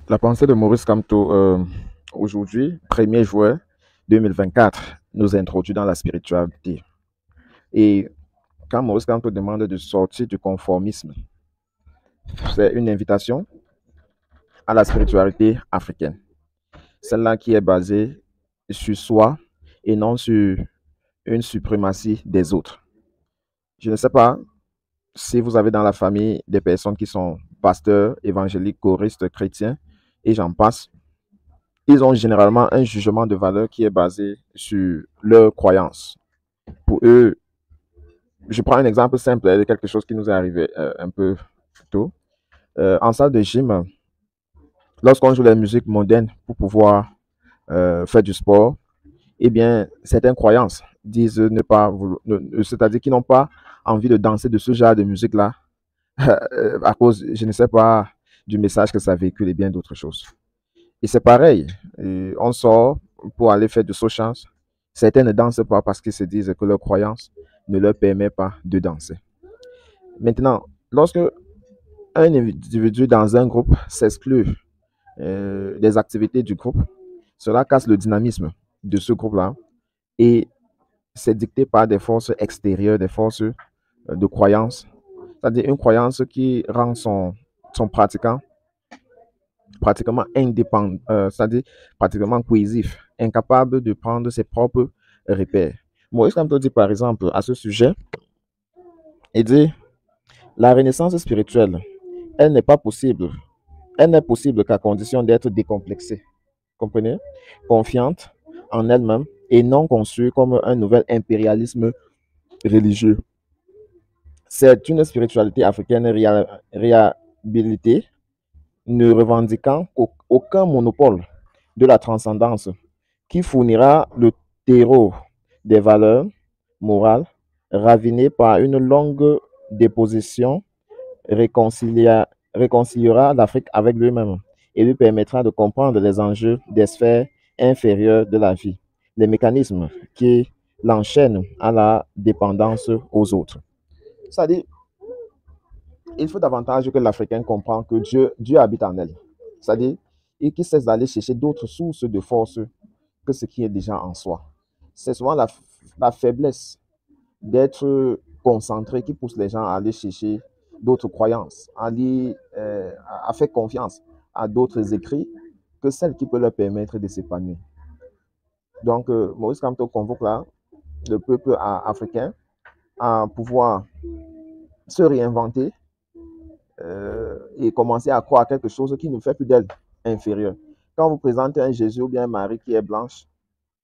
La pensée de Maurice Kamto, aujourd'hui, 1er juin 2024, nous introduit dans la spiritualité. Et quand Maurice Kamto demande de sortir du conformisme, c'est une invitation à la spiritualité africaine. Celle-là qui est basée sur soi et non sur une suprématie des autres. Je ne sais pas si vous avez dans la famille des personnes qui sont pasteurs, évangéliques, choristes, chrétiens, et j'en passe. Ils ont généralement un jugement de valeur qui est basé sur leurs croyances. Pour eux, je prends un exemple simple de quelque chose qui nous est arrivé un peu tôt. En salle de gym, lorsqu'on joue la musique moderne pour pouvoir faire du sport, eh bien, certaines croyances disent ne pas vouloir, c'est-à-dire qu'ils n'ont pas envie de danser de ce genre de musique-là à cause, je ne sais pas, du message que ça véhicule et bien d'autres choses. Et c'est pareil, on sort pour aller faire du saut chance. Certains ne dansent pas parce qu'ils se disent que leur croyance ne leur permet pas de danser. Maintenant, lorsque un individu dans un groupe s'exclut des activités du groupe, cela casse le dynamisme de ce groupe-là et c'est dicté par des forces extérieures, des forces de croyance, c'est-à-dire une croyance qui rend son pratiquant pratiquement indépendant, c'est-à-dire pratiquement cohésif, incapable de prendre ses propres repères. Maurice Kamto dit par exemple à ce sujet, il dit, la renaissance spirituelle, elle n'est pas possible, elle n'est possible qu'à condition d'être décomplexée, comprenez, confiante en elle-même et non conçue comme un nouvel impérialisme religieux. C'est une spiritualité africaine réhabilitée, ne revendiquant aucun monopole de la transcendance qui fournira le terreau des valeurs morales ravinées par une longue déposition réconciliera l'Afrique avec lui-même et lui permettra de comprendre les enjeux des sphères inférieures de la vie, les mécanismes qui l'enchaînent à la dépendance aux autres. C'est-à-dire, il faut davantage que l'Africain comprenne que Dieu habite en elle. C'est-à-dire, et qu'il cesse d'aller chercher d'autres sources de force que ce qui est déjà en soi. C'est souvent la faiblesse d'être concentré qui pousse les gens à aller chercher d'autres croyances, à, aller, à faire confiance à d'autres écrits que celles qui peuvent leur permettre de s'épanouir. Donc, Maurice Kamto convoque là le peuple africain à pouvoir se réinventer et commencer à croire à quelque chose qui ne fait plus d'elle inférieure. Quand vous présentez un Jésus ou bien un Marie qui est blanche,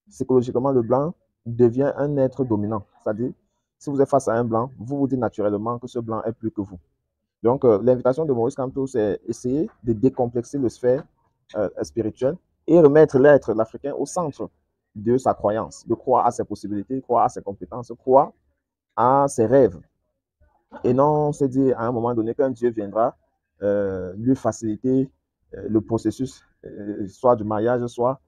psychologiquement, le blanc devient un être dominant. C'est-à-dire, si vous êtes face à un blanc, vous vous dites naturellement que ce blanc est plus que vous. Donc, l'invitation de Maurice Kamto, c'est essayer de décomplexer le sphère spirituelle et remettre l'être, l'Africain, au centre de sa croyance, de croire à ses possibilités, croire à ses compétences, croire à ses rêves. Et non se dire à un moment donné qu'un Dieu viendra lui faciliter le processus, soit du mariage, soit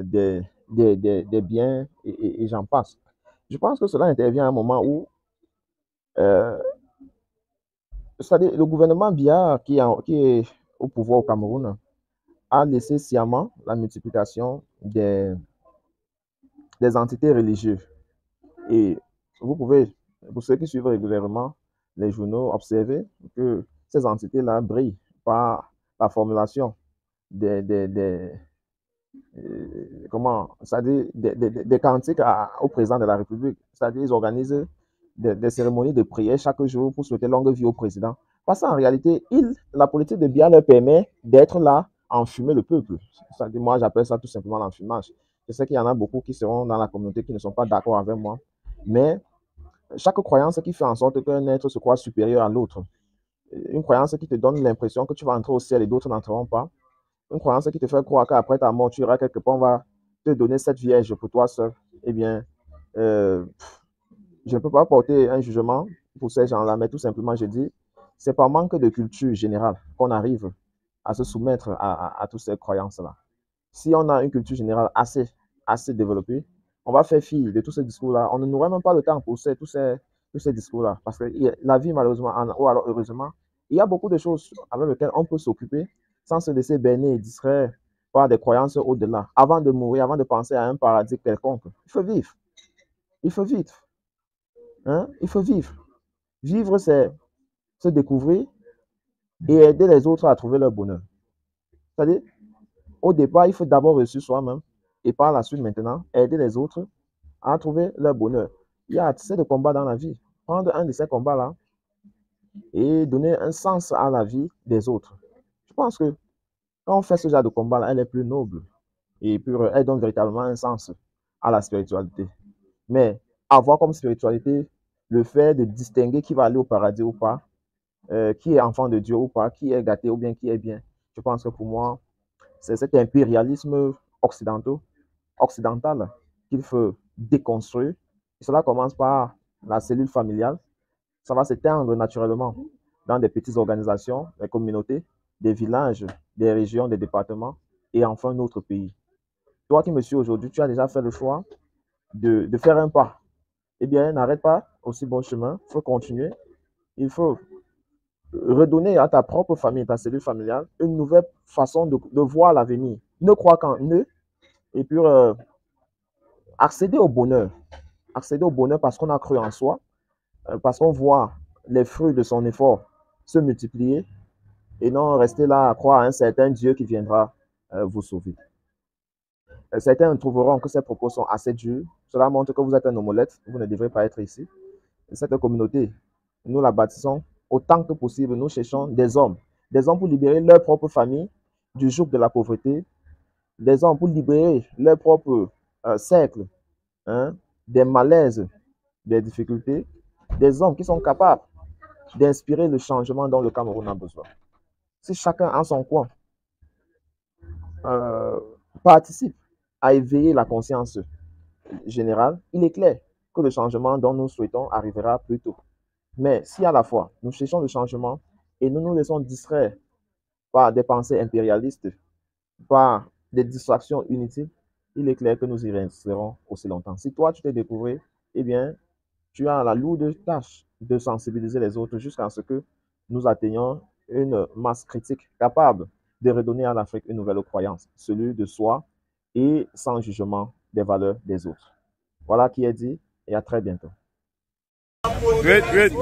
des biens, et j'en passe. Je pense que cela intervient à un moment où, euh, c'est-à-dire le gouvernement Biya qui est au pouvoir au Cameroun a laissé sciemment la multiplication des entités religieuses. Et vous pouvez, pour ceux qui suivent régulièrement les journaux, observer que ces entités-là brillent par la formulation des comment, c'est-à-dire des cantiques au président de la République. C'est-à-dire ils organisent des cérémonies de prière chaque jour pour souhaiter longue vie au président. Parce qu'en réalité, la politique de Biya leur permet d'être là, enfumer le peuple. C'est-à-dire, moi, j'appelle ça tout simplement l'enfumage. Je sais qu'il y en a beaucoup qui seront dans la communauté qui ne sont pas d'accord avec moi, mais chaque croyance qui fait en sorte qu'un être se croit supérieur à l'autre, une croyance qui te donne l'impression que tu vas entrer au ciel et d'autres n'entreront pas, une croyance qui te fait croire qu'après ta mort, tu iras quelque part, on va te donner cette vierge pour toi seul, eh bien, euh, je ne peux pas porter un jugement pour ces gens-là, mais tout simplement, je dis, c'est par manque de culture générale qu'on arrive à se soumettre à toutes ces croyances-là. Si on a une culture générale assez développée, on va faire fi de tous ces discours-là. On n'aurait même pas le temps pour tous ces discours-là. Parce que la vie, malheureusement, ou alors heureusement, il y a beaucoup de choses avec lesquelles on peut s'occuper sans se laisser berner et distraire par des croyances au-delà. Avant de mourir, avant de penser à un paradis quelconque, il faut vivre. Il faut vivre. Hein? Il faut vivre. Vivre, c'est se découvrir et aider les autres à trouver leur bonheur. C'est-à-dire, au départ, il faut d'abord réussir soi-même et par la suite, maintenant, aider les autres à trouver leur bonheur. Il y a assez de combats dans la vie. Prendre un de ces combats-là et donner un sens à la vie des autres. Je pense que quand on fait ce genre de combat-là, elle est plus noble et puis elle donne véritablement un sens à la spiritualité. Mais avoir comme spiritualité le fait de distinguer qui va aller au paradis ou pas, qui est enfant de Dieu ou pas, qui est gâté ou bien qui est bien. Je pense que pour moi, c'est cet impérialisme occidental qu'il faut déconstruire. Et cela commence par la cellule familiale. Ça va s'étendre naturellement dans des petites organisations, des communautés, des villages, des régions, des départements et enfin notre pays. Toi qui me suis aujourd'hui, tu as déjà fait le choix de faire un pas. Eh bien, n'arrête pas aussi bon chemin, il faut continuer. Il faut redonner à ta propre famille, ta cellule familiale, une nouvelle façon de voir l'avenir. Ne crois qu'en eux et puis accéder au bonheur. Accéder au bonheur parce qu'on a cru en soi, parce qu'on voit les fruits de son effort se multiplier et non rester là à croire à un certain Dieu qui viendra vous sauver. Certains trouveront que ces propos sont assez durs. Cela montre que vous êtes un homolette, vous ne devrez pas être ici. Cette communauté, nous la bâtissons autant que possible. Nous cherchons des hommes pour libérer leur propre famille du joug de la pauvreté, des hommes pour libérer leur propre cercle, hein, des malaises, des difficultés, des hommes qui sont capables d'inspirer le changement dont le Cameroun a besoin. Si chacun en son coin euh, participe à éveiller la conscience générale, il est clair que le changement dont nous souhaitons arrivera plus tôt. Mais si à la fois nous cherchons le changement et nous nous laissons distraire par des pensées impérialistes, par des distractions inutiles, il est clair que nous y resterons aussi longtemps. Si toi tu t'es découvert, eh bien, tu as la lourde tâche de sensibiliser les autres jusqu'à ce que nous atteignions une masse critique capable de redonner à l'Afrique une nouvelle croyance, celui de soi et sans jugement des valeurs des autres. Voilà qui est dit et à très bientôt. Great, great.